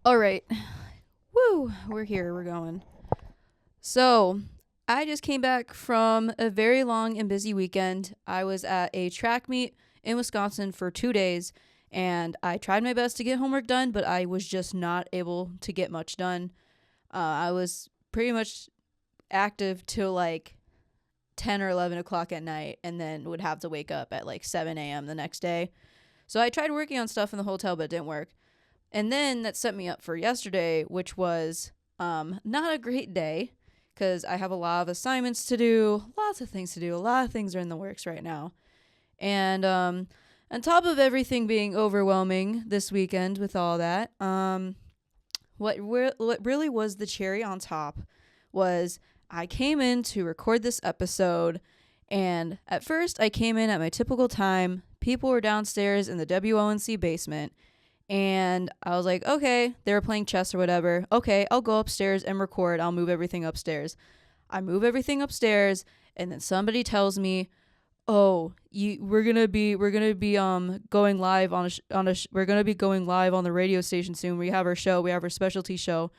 All right. Woo, we're here. We're going. So, I just came back from a very long and busy weekend. I was at a track meet in Wisconsin for 2 days, and I tried my best to get homework done, but I was just not able to get much done. I was pretty much active till like 10 or 11 o'clock at night, and then would have to wake up at like 7 a.m. the next day. So I tried working on stuff in the hotel, but it didn't work. And then that set me up for yesterday, which was not a great day because I have a lot of assignments to do, lots of things to do. A lot of things are in the works right now. And on top of everything being overwhelming this weekend with all that, what really was the cherry on top was I came in to record this episode. And at first, I came in at my typical time. People were downstairs in the WONC basement. And I was like, okay, they were playing chess or whatever. Okay, I'll go upstairs and record. I'll move everything upstairs. I move everything upstairs, and then somebody tells me, "Oh, we're gonna be going live we're gonna be going live on the radio station soon. We have our show. We have our specialty show."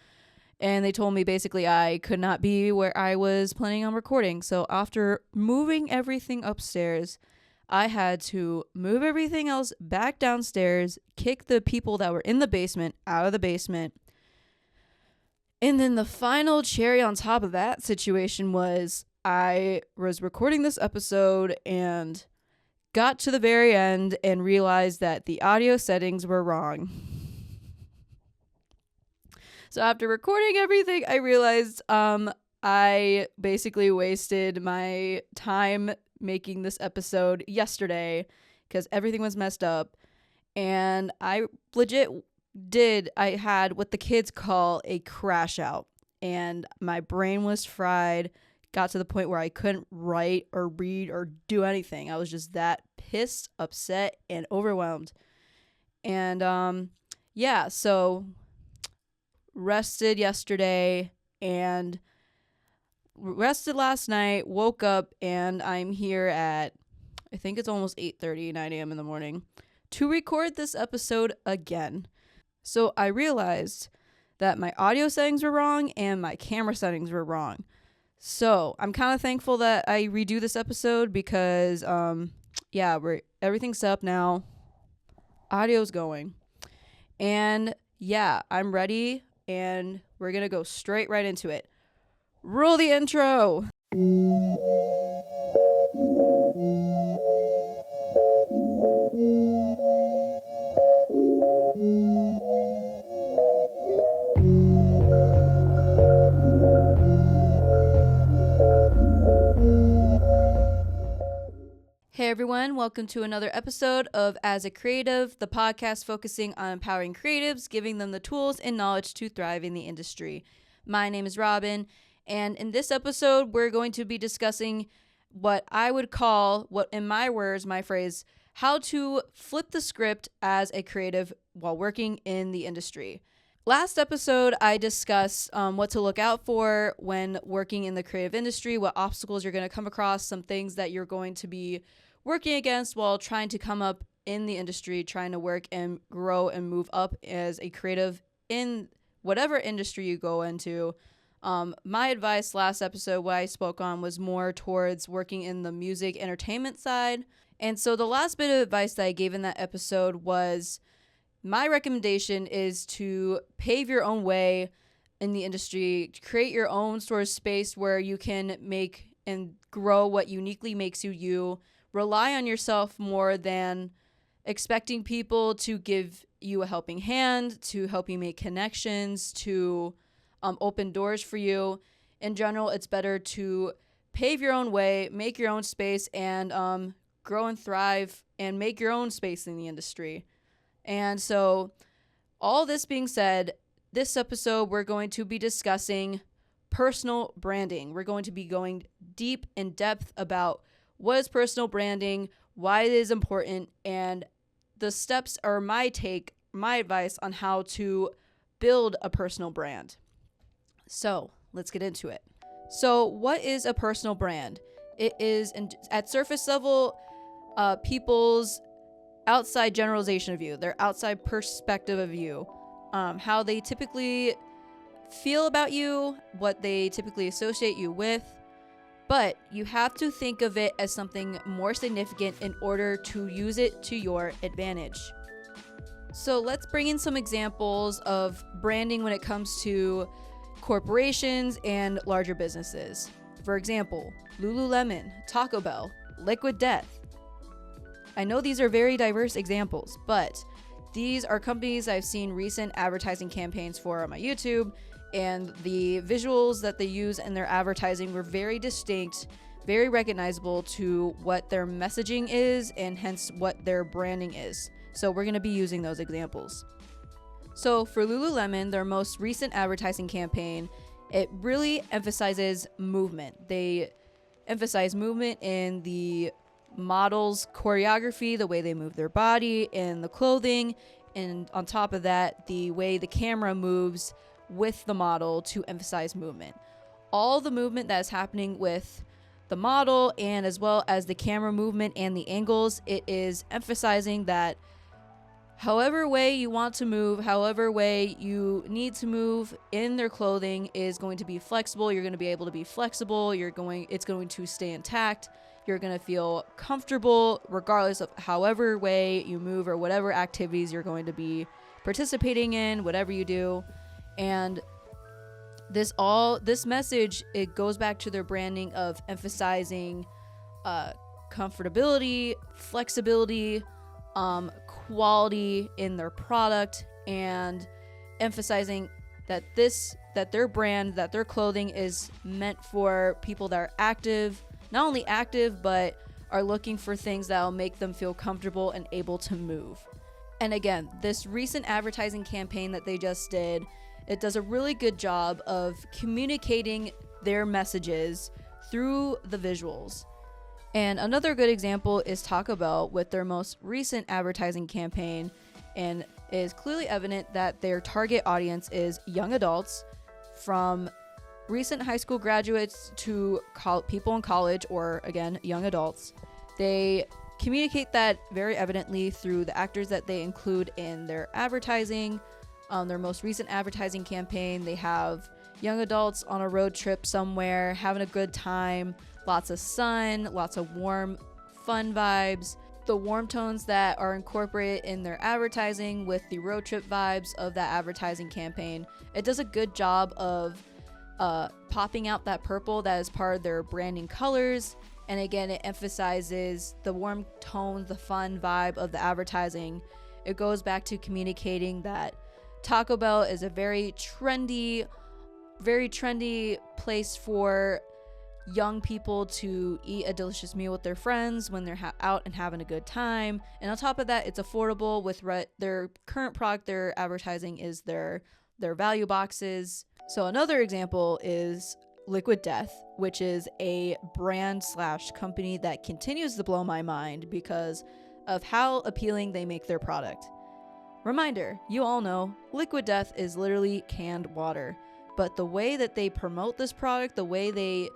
And they told me basically I could not be where I was planning on recording. So after moving everything upstairs, I had to move everything else back downstairs, kick the people that were in the basement out of the basement. And then the final cherry on top of that situation was I was recording this episode and got to the very end and realized that the audio settings were wrong. So after recording everything, I realized I basically wasted my time making this episode yesterday because everything was messed up, and I had what the kids call a crash out, and my brain was fried, got to the point where I couldn't write or read or do anything. I was just that pissed, upset, and overwhelmed. And so rested yesterday and rested last night, woke up, and I'm here at, I think it's almost 8:30, 9 a.m. in the morning to record this episode again. So I realized that my audio settings were wrong and my camera settings were wrong. So I'm kind of thankful that I redo this episode because, everything's set up now. Audio's going. And yeah, I'm ready, and we're going to go straight right into it. Roll the intro. Hey everyone, welcome to another episode of As a Creative, the podcast focusing on empowering creatives, giving them the tools and knowledge to thrive in the industry. My name is Robin, and in this episode, we're going to be discussing what I would call, what in my words, my phrase, how to flip the script as a creative while working in the industry. Last episode, I discussed what to look out for when working in the creative industry, what obstacles you're going to come across, some things that you're going to be working against while trying to come up in the industry, trying to work and grow and move up as a creative in whatever industry you go into. My advice last episode, what I spoke on, was more towards working in the music entertainment side. And so the last bit of advice that I gave in that episode was my recommendation is to pave your own way in the industry, create your own sort of space where you can make and grow what uniquely makes you you. Rely on yourself more than expecting people to give you a helping hand, to help you make connections, to open doors for you. In general, it's better to pave your own way, make your own space, and grow and thrive and make your own space in the industry. And so, all this being said, this episode we're going to be discussing personal branding. We're going to be going deep in depth about what is personal branding, why it is important, and the steps are my advice on how to build a personal brand. So let's get into it. So what is a personal brand? It is, at surface level, people's outside generalization of you, their outside perspective of you. how they typically feel about you, what they typically associate you with, but you have to think of it as something more significant in order to use it to your advantage. So let's bring in some examples of branding when it comes to corporations and larger businesses. For example, Lululemon, Taco Bell, Liquid Death. I know these are very diverse examples, but these are companies I've seen recent advertising campaigns for on my YouTube, and the visuals that they use in their advertising were very distinct, very recognizable to what their messaging is and hence what their branding is. So we're going to be using those examples. So for Lululemon, their most recent advertising campaign, it really emphasizes movement. They emphasize movement in the models' choreography, the way they move their body, and the clothing, and on top of that, the way the camera moves with the model to emphasize movement. All the movement that is happening with the model and as well as the camera movement and the angles, it is emphasizing that however way you want to move, however way you need to move in their clothing is going to be flexible. You're going to be able to be flexible. It's going to stay intact. You're going to feel comfortable regardless of however way you move or whatever activities you're going to be participating in, whatever you do. And this message, it goes back to their branding of emphasizing comfortability, flexibility, quality in their product, and emphasizing that their brand, that their clothing is meant for people that are active, not only active, but are looking for things that will make them feel comfortable and able to move. And again, this recent advertising campaign that they just did, it does a really good job of communicating their messages through the visuals. And another good example is Taco Bell with their most recent advertising campaign, and it is clearly evident that their target audience is young adults, from recent high school graduates to people in college, or again, young adults. They communicate that very evidently through the actors that they include in their advertising. Their most recent advertising campaign, they have young adults on a road trip somewhere, having a good time, lots of sun, lots of warm, fun vibes. The warm tones that are incorporated in their advertising with the road trip vibes of that advertising campaign, it does a good job of popping out that purple that is part of their branding colors. And again, it emphasizes the warm tones, the fun vibe of the advertising. It goes back to communicating that Taco Bell is a very trendy place for young people to eat a delicious meal with their friends when they're out and having a good time. And on top of that, it's affordable with their current product they're advertising is their value boxes. So another example is Liquid Death, which is a brand / company that continues to blow my mind because of how appealing they make their product. Reminder, you all know Liquid Death is literally canned water, but the way that they promote this product, the way they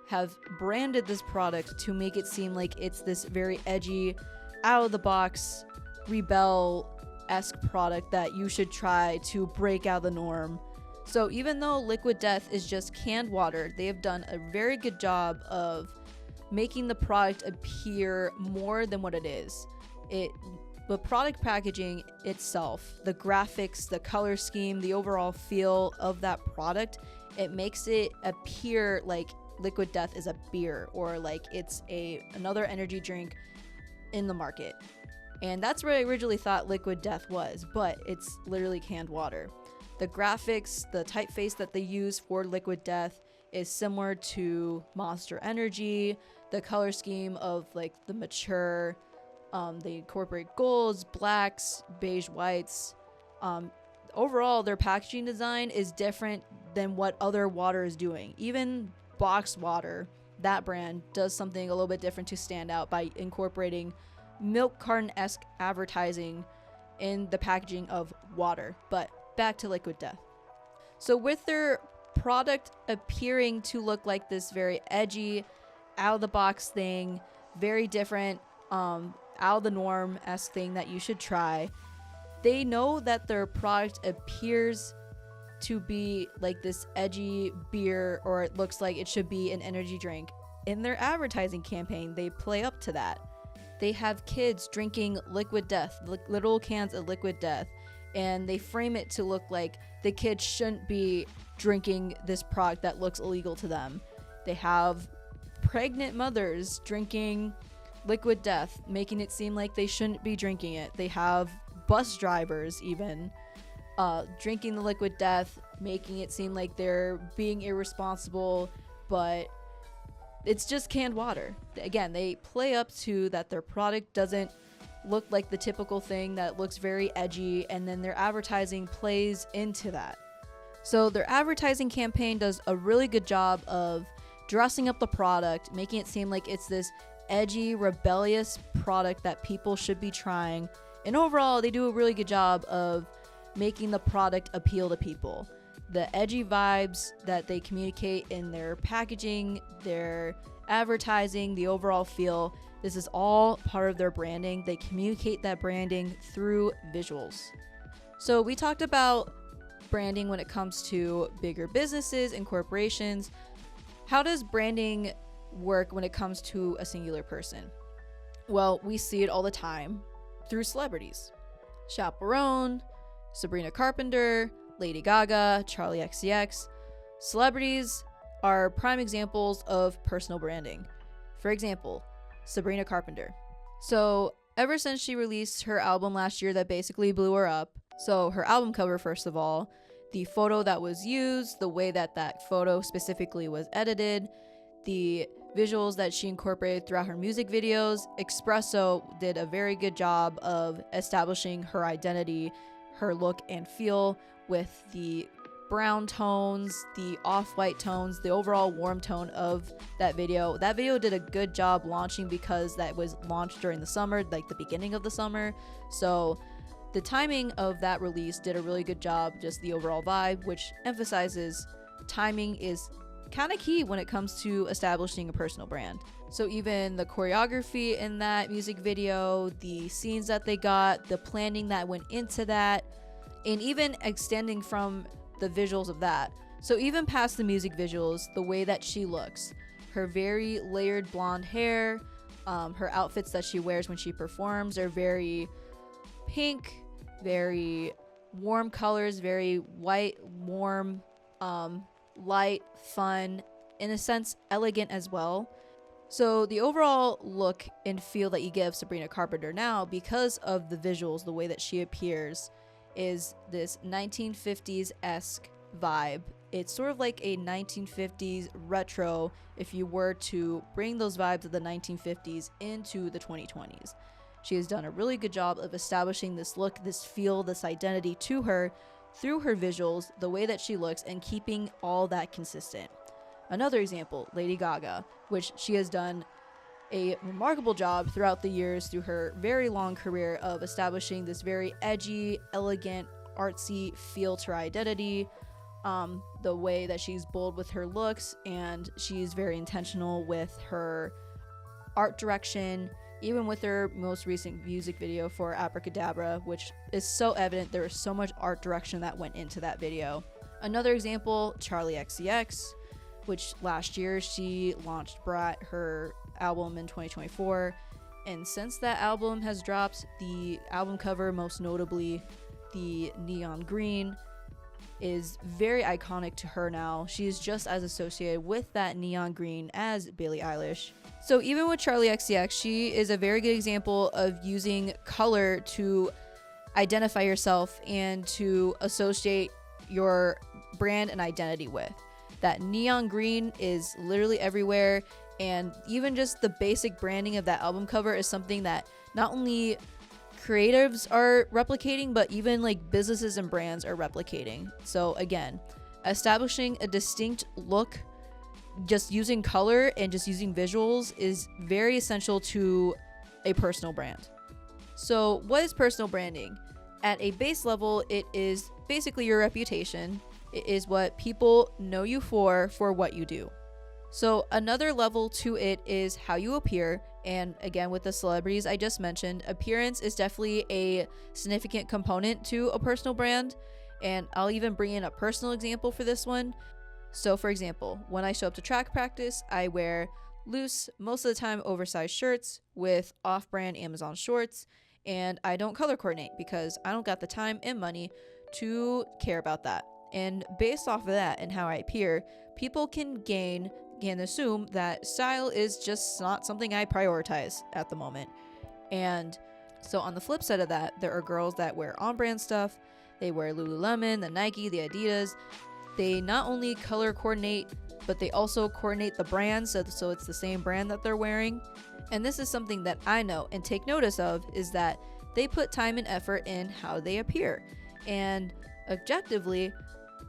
have branded this product to make it seem like it's this very edgy, out of the box, rebel-esque product that you should try to break out of the norm. So even though Liquid Death is just canned water, they have done a very good job of making the product appear more than what it is. The product packaging itself, the graphics, the color scheme, the overall feel of that product, it makes it appear like Liquid Death is a beer or like it's another energy drink in the market. And that's what I originally thought Liquid Death was, but it's literally canned water. The graphics, the typeface that they use for Liquid Death is similar to Monster Energy. The color scheme of like the mature, they incorporate golds, blacks, beige whites. Overall, their packaging design is different than what other water is doing. Even boxed water, that brand, does something a little bit different to stand out by incorporating milk carton-esque advertising in the packaging of water. But back to Liquid Death. So with their product appearing to look like this very edgy, out-of-the-box thing, very different, out of the norm-esque thing that you should try, they know that their product appears to be like this edgy beer, or it looks like it should be an energy drink. In their advertising campaign, they play up to that. They have kids drinking liquid death, little cans of liquid death, and they frame it to look like the kids shouldn't be drinking this product that looks illegal to them. They have pregnant mothers drinking liquid death, making it seem like they shouldn't be drinking it. They have bus drivers even drinking the liquid death, making it seem like they're being irresponsible, but it's just canned water. Again, they play up to that their product doesn't look like the typical thing, that looks very edgy, and then their advertising plays into that. So their advertising campaign does a really good job of dressing up the product, making it seem like it's this edgy, rebellious product that people should be trying. And overall, they do a really good job of making the product appeal to people. The edgy vibes that they communicate in their packaging, their advertising, the overall feel, this is all part of their branding. They communicate that branding through visuals. So we talked about branding when it comes to bigger businesses and corporations. How does branding work when it comes to a singular person? Well, we see it all the time through celebrities. Chaperone, Sabrina Carpenter, Lady Gaga, Charlie XCX. Celebrities are prime examples of personal branding. For example, Sabrina Carpenter. So ever since she released her album last year that basically blew her up, so her album cover, first of all, the photo that was used, the way that that photo specifically was edited, the visuals that she incorporated throughout her music videos, Espresso did a very good job of establishing her identity, her look and feel, with the brown tones, the off-white tones, the overall warm tone of that video. That video did a good job launching because that was launched during the summer, like the beginning of the summer. So the timing of that release did a really good job, just the overall vibe, which emphasizes timing is kind of key when it comes to establishing a personal brand. So even the choreography in that music video, the scenes that they got, the planning that went into that, and even extending from the visuals of that. So even past the music visuals, the way that she looks, her very layered blonde hair, her outfits that she wears when she performs are very pink, very warm colors, very white, warm, light, fun, in a sense elegant as well. So the overall look and feel that you give Sabrina Carpenter now, because of the visuals, the way that she appears, is this 1950s-esque vibe. It's sort of like a 1950s retro if you were to bring those vibes of the 1950s into the 2020s. She has done a really good job of establishing this look, this feel, this identity to her through her visuals, the way that she looks, and keeping all that consistent. Another example, Lady Gaga, which she has done a remarkable job throughout the years through her very long career of establishing this very edgy, elegant, artsy feel to her identity, the way that she's bold with her looks, and she's very intentional with her art direction, even with her most recent music video for Abracadabra, which is so evident. There was so much art direction that went into that video. Another example, Charlie XCX, which last year she launched Brat, her album, in 2024, and since that album has dropped, the album cover, most notably the neon green, is very iconic to her now. She is just as associated with that neon green as Billie Eilish. So even with Charlie XCX, she is a very good example of using color to identify yourself and to associate your brand and identity with. That neon green is literally everywhere, and even just the basic branding of that album cover is something that not only creatives are replicating, but even like businesses and brands are replicating. So again, establishing a distinct look, just using color and just using visuals, is very essential to a personal brand. So what is personal branding? At a base level, it is basically your reputation. It is what people know you for what you do. So another level to it is how you appear, And again, with the celebrities I just mentioned, appearance is definitely a significant component to a personal brand. And I'll even bring in a personal example for this one. So for example, when I show up to track practice, I wear loose, most of the time oversized shirts with off-brand Amazon shorts, and I don't color coordinate because I don't got the time and money to care about that. And based off of that and how I appear, people can assume that style is just not something I prioritize at the moment. And so on the flip side of that, there are girls that wear on-brand stuff. They wear Lululemon, the Nike, the Adidas. They not only color coordinate, but they also coordinate the brand so it's the same brand that they're wearing. And this is something that I know and take notice of, is that they put time and effort in how they appear. And objectively,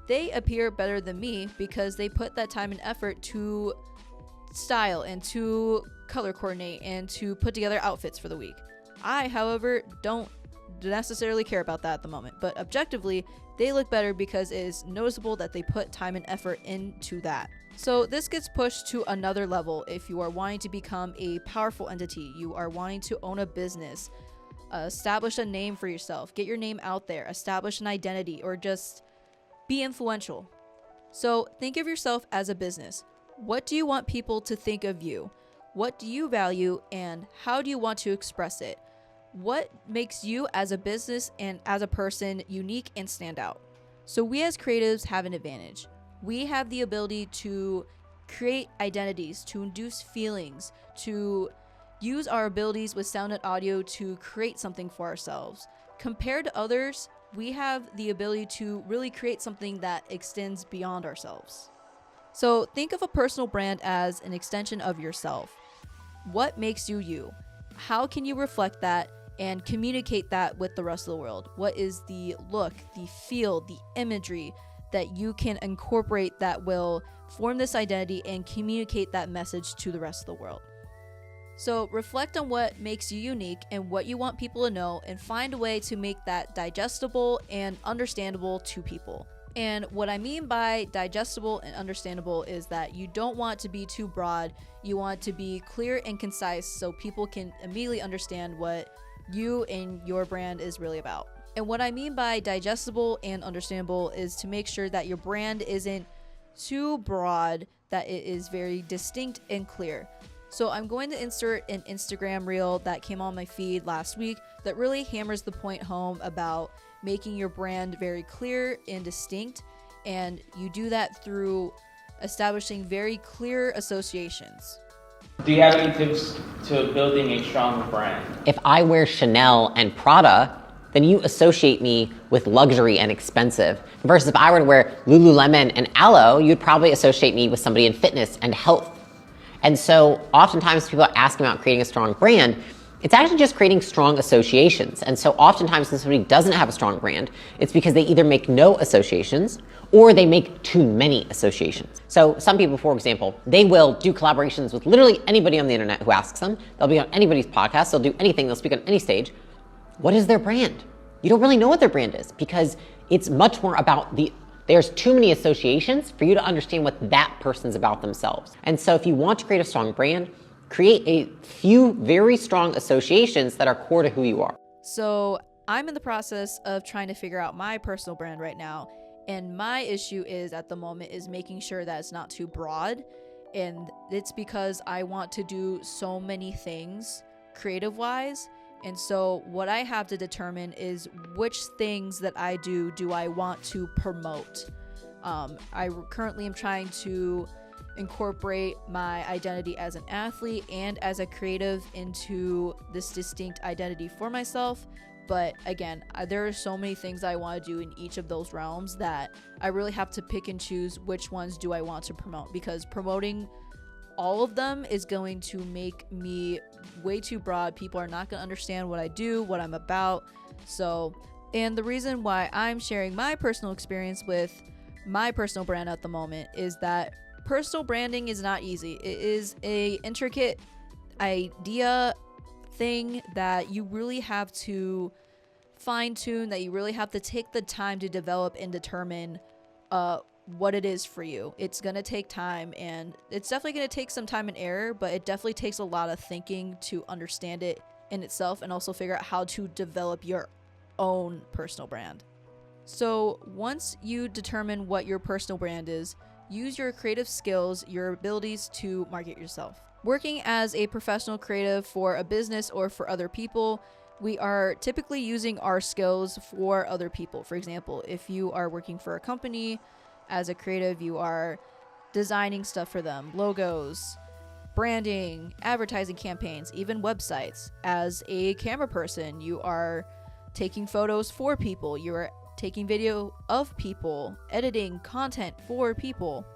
they appear better than me because they put that time and effort to style and to color coordinate and to put together outfits for the week. I, however, don't necessarily care about that at the moment, but objectively, they look better because it is noticeable that they put time and effort into that. So this gets pushed to another level if you are wanting to become a powerful entity, you are wanting to own a business, establish a name for yourself, get your name out there, establish an identity, or just be influential. So think of yourself as a business. What do you want people to think of you? What do you value, and how do you want to express it? What makes you as a business and as a person unique and stand out? So we as creatives have an advantage. We have the ability to create identities, to induce feelings, to use our abilities with sound and audio to create something for ourselves. Compared to others, we have the ability to really create something that extends beyond ourselves. So think of a personal brand as an extension of yourself. What makes you you? How can you reflect that and communicate that with the rest of the world? What is the look, the feel, the imagery that you can incorporate that will form this identity and communicate that message to the rest of the world? So reflect on what makes you unique and what you want people to know, and find a way to make that digestible and understandable to people. And what I mean by digestible and understandable is that you don't want to be too broad. You want to be clear and concise so people can immediately understand what you and your brand is really about. And what I mean by digestible and understandable is to make sure that your brand isn't too broad, that it is very distinct and clear. So I'm going to insert an Instagram reel that came on my feed last week that really hammers the point home about making your brand very clear and distinct. And you do that through establishing very clear associations. Do you have any tips to building a strong brand? If I wear Chanel and Prada, then you associate me with luxury and expensive. Versus if I were to wear Lululemon and Aloe, you'd probably associate me with somebody in fitness and health. And so oftentimes people are asking about creating a strong brand. It's actually just creating strong associations. And so oftentimes when somebody doesn't have a strong brand, it's because they either make no associations or they make too many associations. So some people, for example, they will do collaborations with literally anybody on the internet who asks them. They'll be on anybody's podcast. They'll do anything. They'll speak on any stage. What is their brand? You don't really know what their brand is because it's much more about there's too many associations for you to understand what that person's about themselves. And so if you want to create a strong brand, create a few very strong associations that are core to who you are. So I'm in the process of trying to figure out my personal brand right now. And my issue is at the moment is making sure that it's not too broad. And it's because I want to do so many things creative wise. And so what I have to determine is which things that I do I want to promote. I currently am trying to incorporate my identity as an athlete and as a creative into this distinct identity for myself. But again, there are so many things I want to do in each of those realms that I really have to pick and choose which ones do I want to promote, because promoting all of them is going to make me way too broad. People are not going to understand what I do, what I'm about. So, and the reason why I'm sharing my personal experience with my personal brand at the moment is that personal branding is not easy. It is a intricate idea thing that you really have to fine tune, that you really have to take the time to develop and determine what it is for you. It's going to take time, and it's definitely going to take some time and error, but it definitely takes a lot of thinking to understand it in itself and also figure out how to develop your own personal brand. So once you determine what your personal brand is, use your creative skills, your abilities to market yourself. Working as a professional creative for a business or for other people, we are typically using our skills for other people. For example, if you are working for a company as a creative, you are designing stuff for them, logos, branding, advertising campaigns, even websites. As a camera person, you are taking photos for people, you are taking video of people, editing content for people.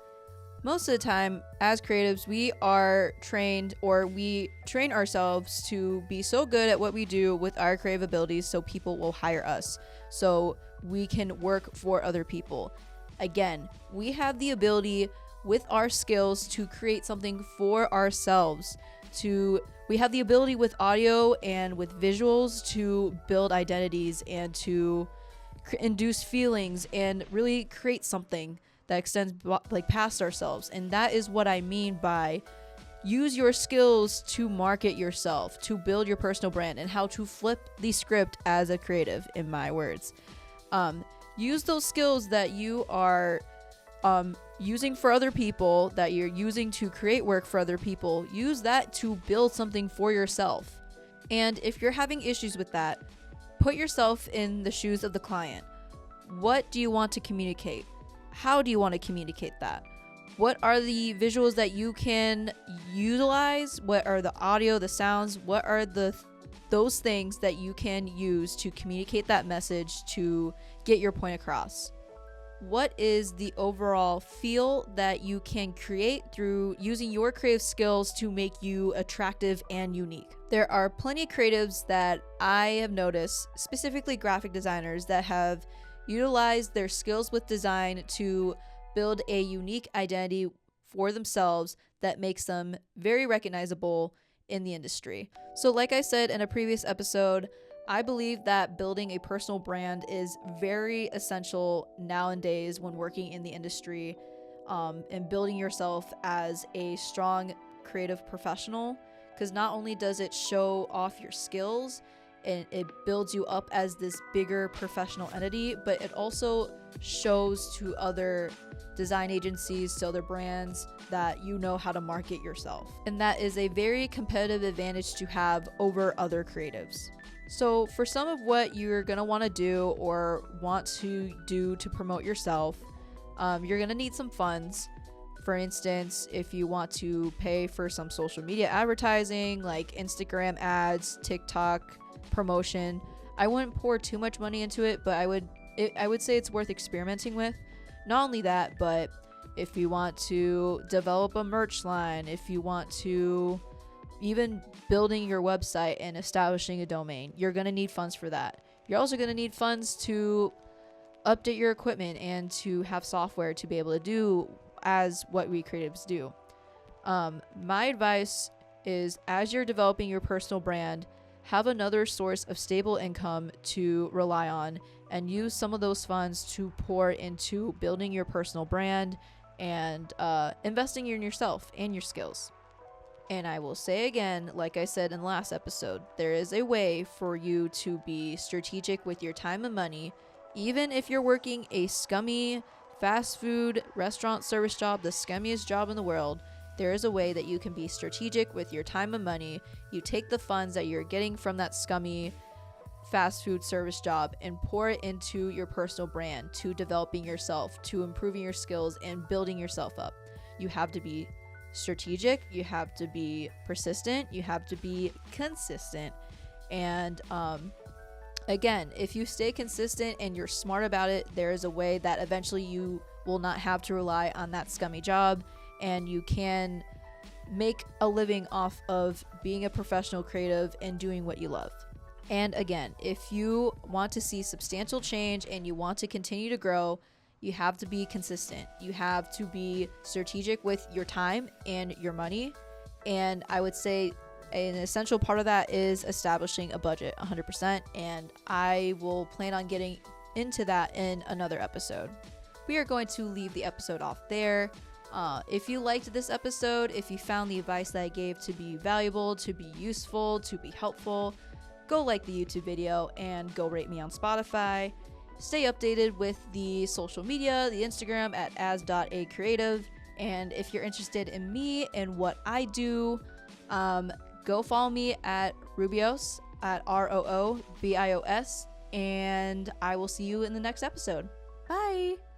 Most of the time, as creatives, we are trained, or we train ourselves to be so good at what we do with our creative abilities so people will hire us, so we can work for other people. Again, we have the ability with our skills to create something for ourselves. We have the ability with audio and with visuals to build identities and to induce feelings and really create something that extends like past ourselves. And that is what I mean by use your skills to market yourself, to build your personal brand, and how to flip the script as a creative, in my words. Use those skills that you are using for other people, that you're using to create work for other people. Use that to build something for yourself. And if you're having issues with that, put yourself in the shoes of the client. What do you want to communicate? How do you want to communicate that? What are the visuals that you can utilize? What are the audio, the sounds? What are those things that you can use to communicate that message, to get your point across? What is the overall feel that you can create through using your creative skills to make you attractive and unique? There are plenty of creatives that I have noticed, specifically graphic designers, that have utilized their skills with design to build a unique identity for themselves that makes them very recognizable in the industry. So like I said in a previous episode, I believe that building a personal brand is very essential nowadays when working in the industry, and building yourself as a strong creative professional, because not only does it show off your skills and it builds you up as this bigger professional entity, but it also shows to other design agencies, to other brands, that you know how to market yourself. And that is a very competitive advantage to have over other creatives. So for some of what you're going to want to do or want to do to promote yourself, you're going to need some funds. For instance, if you want to pay for some social media advertising like Instagram ads, TikTok promotion, I wouldn't pour too much money into it, but I would say it's worth experimenting with. Not only that, but if you want to develop a merch line, if you want to even building your website and establishing a domain, you're going to need funds for that. You're also going to need funds to update your equipment and to have software to be able to do as what we creatives do. My advice is, as you're developing your personal brand, have another source of stable income to rely on and use some of those funds to pour into building your personal brand and investing in yourself and your skills. And I will say again, like I said in the last episode, there is a way for you to be strategic with your time and money. Even if you're working a scummy fast food restaurant service job, the scummiest job in the world, there is a way that you can be strategic with your time and money. You take the funds that you're getting from that scummy fast food service job and pour it into your personal brand, to developing yourself, to improving your skills and building yourself up. You have to be strategic, you have to be persistent, you have to be consistent. And again, if you stay consistent and you're smart about it, there is a way that eventually you will not have to rely on that scummy job, and you can make a living off of being a professional creative and doing what you love. And again, if you want to see substantial change and you want to continue to grow, you have to be consistent. You have to be strategic with your time and your money. And I would say an essential part of that is establishing a budget 100%. And I will plan on getting into that in another episode. we are going to leave the episode off there. If you liked this episode, if you found the advice that I gave to be valuable, to be useful, to be helpful, go like the YouTube video and go rate me on Spotify. Stay updated with the social media, the Instagram at as.acreative. And if you're interested in me and what I do, go follow me at Rubios, at ROOBIOS. And I will see you in the next episode. Bye!